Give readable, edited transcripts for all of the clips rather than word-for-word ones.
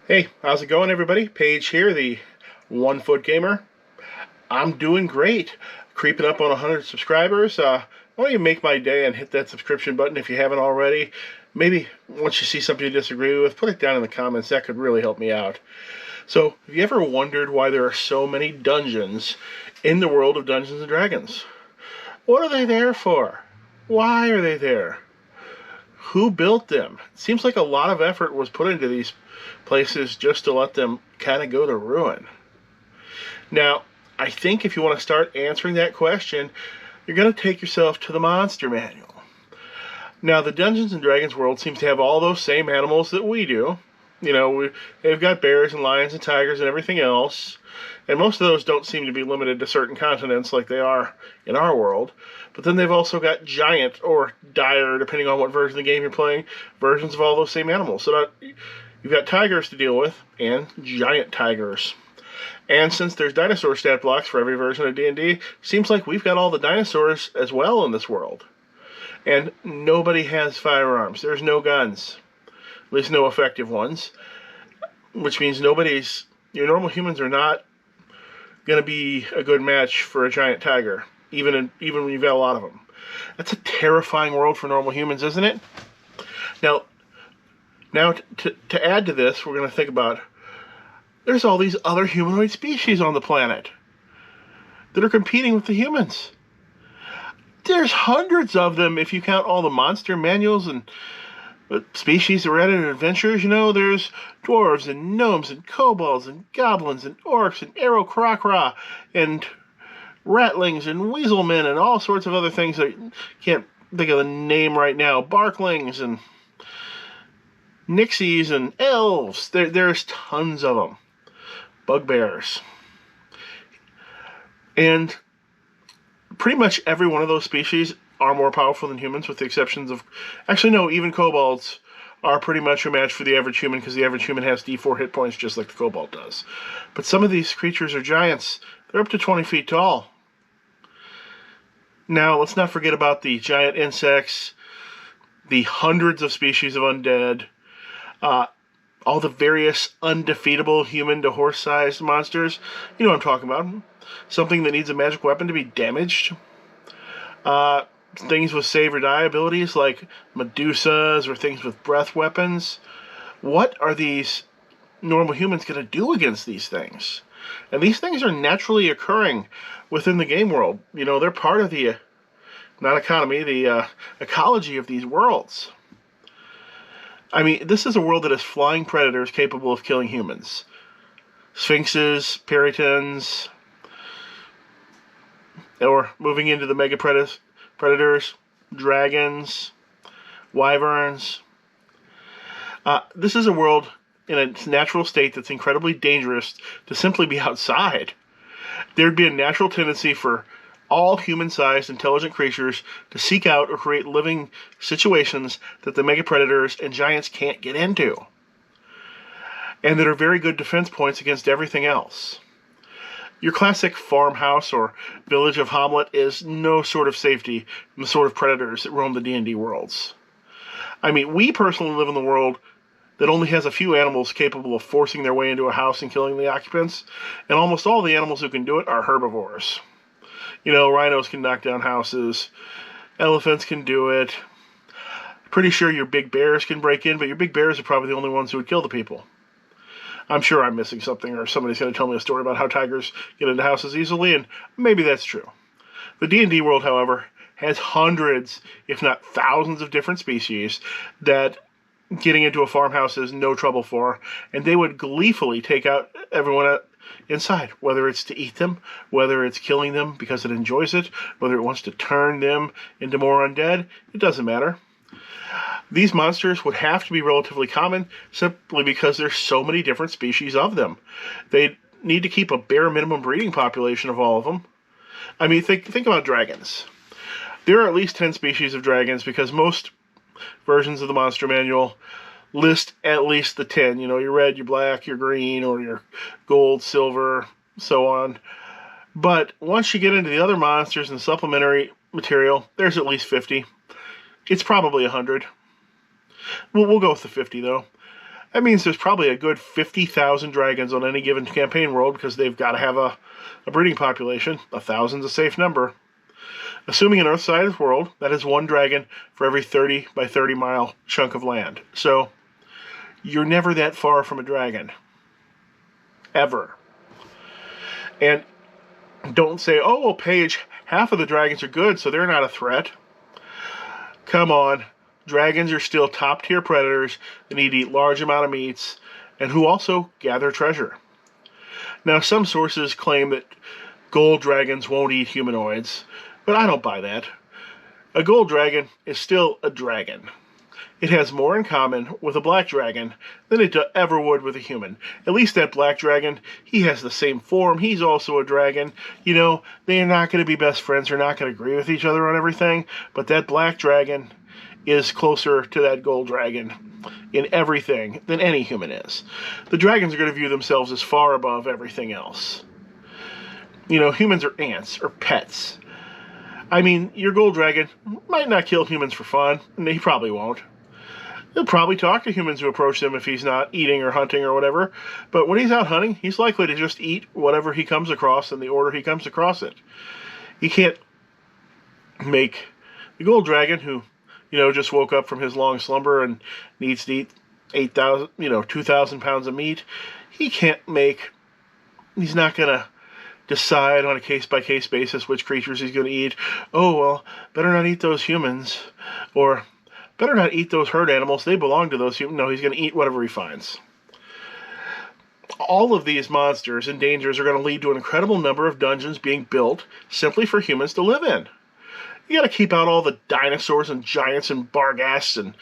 Hey, how's it going, everybody? Paige here, the One Foot Gamer. I'm doing great. Creeping up on 100 subscribers. Why don't you make my day and hit that subscription button if you haven't already? Maybe once you see something you disagree with, put it down in the comments. That could really help me out. So, have you ever wondered why there are so many dungeons in the world of Dungeons and Dragons? What are they there for? Why are they there? Who built them? It seems like a lot of effort was put into these places just to let them kind of go to ruin. Now, I think if you want to start answering that question, you're going to take yourself to the Monster Manual. Now, the Dungeons and Dragons world seems to have all those same animals that we do. They've got bears and lions and tigers and everything else. And most of those don't seem to be limited to certain continents like they are in our world. But then they've also got giant or dire, depending on what version of the game you're playing, versions of all those same animals. So you've got tigers to deal with and giant tigers. And since there's dinosaur stat blocks for every version of D&D, seems like we've got all the dinosaurs as well in this world. And nobody has firearms. There's no guns. At least no effective ones. Which means your normal humans are not going to be a good match for a giant tiger, even when you've got a lot of them. That's a terrifying world for normal humans, isn't it? Now to add to this, we're going to think about there's all these other humanoid species on the planet that are competing with the humans. There's hundreds of them if you count all the monster manuals and species that were added in adventures. There's dwarves and gnomes and kobolds and goblins and orcs and Aarakocra and ratlings and weaselmen and all sorts of other things that I can't think of the name right now. Barklings and nixies and elves. There's tons of them. Bugbears. And pretty much every one of those species are more powerful than humans, with the exceptions of... Actually, no, even kobolds are pretty much a match for the average human, because the average human has D4 hit points just like the kobold does. But some of these creatures are giants. They're up to 20 feet tall. Now, let's not forget about the giant insects, the hundreds of species of undead, all the various undefeatable human to horse-sized monsters. You know what I'm talking about. Something that needs a magic weapon to be damaged. Things with save or die abilities like Medusas or things with breath weapons. What are these normal humans going to do against these things? And these things are naturally occurring within the game world. They're part of the, the ecology of these worlds. I mean, this is a world that has flying predators capable of killing humans. Sphinxes, perytons, or moving into the mega predators, dragons, wyverns. This is a world in its natural state that's incredibly dangerous to simply be outside. There'd be a natural tendency for all human-sized intelligent creatures to seek out or create living situations that the mega predators and giants can't get into, and that are very good defense points against everything else. Your classic farmhouse or village of Hamlet is no sort of safety from the sort of predators that roam the D&D worlds. I mean, we personally live in the world that only has a few animals capable of forcing their way into a house and killing the occupants, and almost all the animals who can do it are herbivores. Rhinos can knock down houses, elephants can do it. Pretty sure your big bears can break in, but your big bears are probably the only ones who would kill the people. I'm sure I'm missing something, or somebody's going to tell me a story about how tigers get into houses easily, and maybe that's true. The D&D world, however, has hundreds, if not thousands, of different species that getting into a farmhouse is no trouble for, and they would gleefully take out everyone inside, whether it's to eat them, whether it's killing them because it enjoys it, whether it wants to turn them into more undead, it doesn't matter. These monsters would have to be relatively common simply because there's so many different species of them. They need to keep a bare minimum breeding population of all of them. I mean, think about dragons. There are at least 10 species of dragons because most versions of the Monster Manual list at least the 10. Your red, your black, your green, or your gold, silver, so on. But once you get into the other monsters and supplementary material, there's at least 50. It's probably 100. We'll go with the 50, though. That means there's probably a good 50,000 dragons on any given campaign world because they've got to have a breeding population. 1,000's a safe number. Assuming an Earth-sized world, that is one dragon for every 30 by 30 mile chunk of land. So you're never that far from a dragon. Ever. And don't say, oh, well, Paige, half of the dragons are good, so they're not a threat. Come on. Dragons are still top-tier predators that need to eat large amount of meats and who also gather treasure. Now, some sources claim that gold dragons won't eat humanoids, but I don't buy that. A gold dragon is still a dragon. It has more in common with a black dragon than it ever would with a human. At least that black dragon, he has the same form. He's also a dragon. You know, they are not going to be best friends. They're not going to agree with each other on everything. But that black dragon is closer to that gold dragon in everything than any human is. The dragons are going to view themselves as far above everything else. You know, humans are ants or pets. I mean, your gold dragon might not kill humans for fun, and he probably won't. He'll probably talk to humans who approach them if he's not eating or hunting or whatever. But when he's out hunting, he's likely to just eat whatever he comes across in the order he comes across it. You can't make the gold dragon who, you know, just woke up from his long slumber and needs to eat 2,000 pounds of meat. He's not going to decide on a case-by-case basis which creatures he's going to eat. Oh, well, better not eat those humans. Or, better not eat those herd animals. They belong to those humans. No, he's going to eat whatever he finds. All of these monsters and dangers are going to lead to an incredible number of dungeons being built simply for humans to live in. You got to keep out all the dinosaurs and giants and barghasts and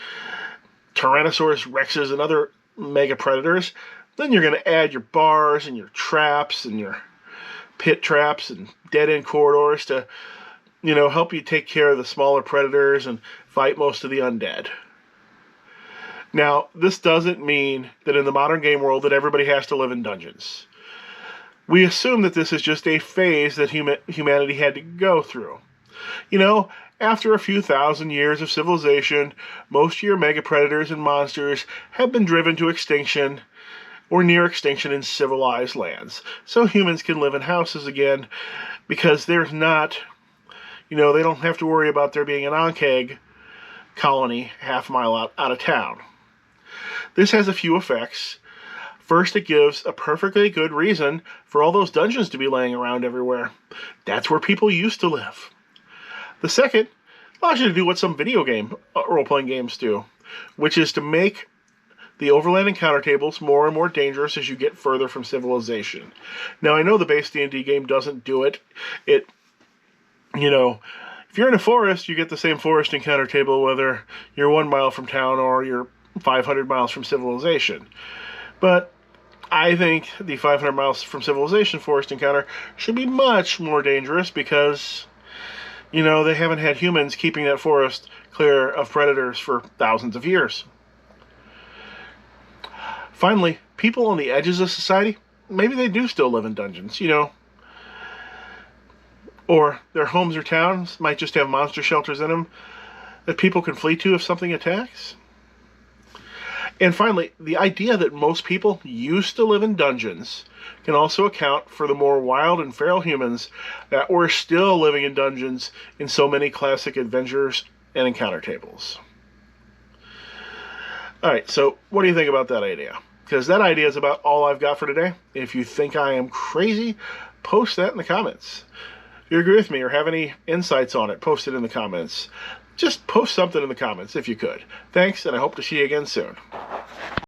Tyrannosaurus rexes and other mega predators. Then you're going to add your bars and your traps and your pit traps and dead-end corridors to, you know, help you take care of the smaller predators and fight most of the undead. Now, this doesn't mean that in the modern game world that everybody has to live in dungeons. We assume that this is just a phase that humanity had to go through. You know, after a few thousand years of civilization, most of your mega predators and monsters have been driven to extinction or near extinction in civilized lands. So humans can live in houses again because there's not, you know, they don't have to worry about there being an Ankeg colony half a mile out of town. This has a few effects. First, it gives a perfectly good reason for all those dungeons to be laying around everywhere. That's where people used to live. The second allows you to do what some video game role-playing games do, which is to make the overland encounter tables more and more dangerous as you get further from civilization. Now, I know the base D&D game doesn't do it. If you're in a forest, you get the same forest encounter table whether you're 1 mile from town or you're 500 miles from civilization. But I think the 500 miles from civilization forest encounter should be much more dangerous because, you know, they haven't had humans keeping that forest clear of predators for thousands of years. Finally, people on the edges of society, maybe they do still live in dungeons, you know. Or their homes or towns might just have monster shelters in them that people can flee to if something attacks. And finally, the idea that most people used to live in dungeons can also account for the more wild and feral humans that were still living in dungeons in so many classic adventures and encounter tables. Alright, so what do you think about that idea? Because that idea is about all I've got for today. If you think I am crazy, post that in the comments. If you agree with me or have any insights on it, post it in the comments. Just post something in the comments if you could. Thanks, and I hope to see you again soon.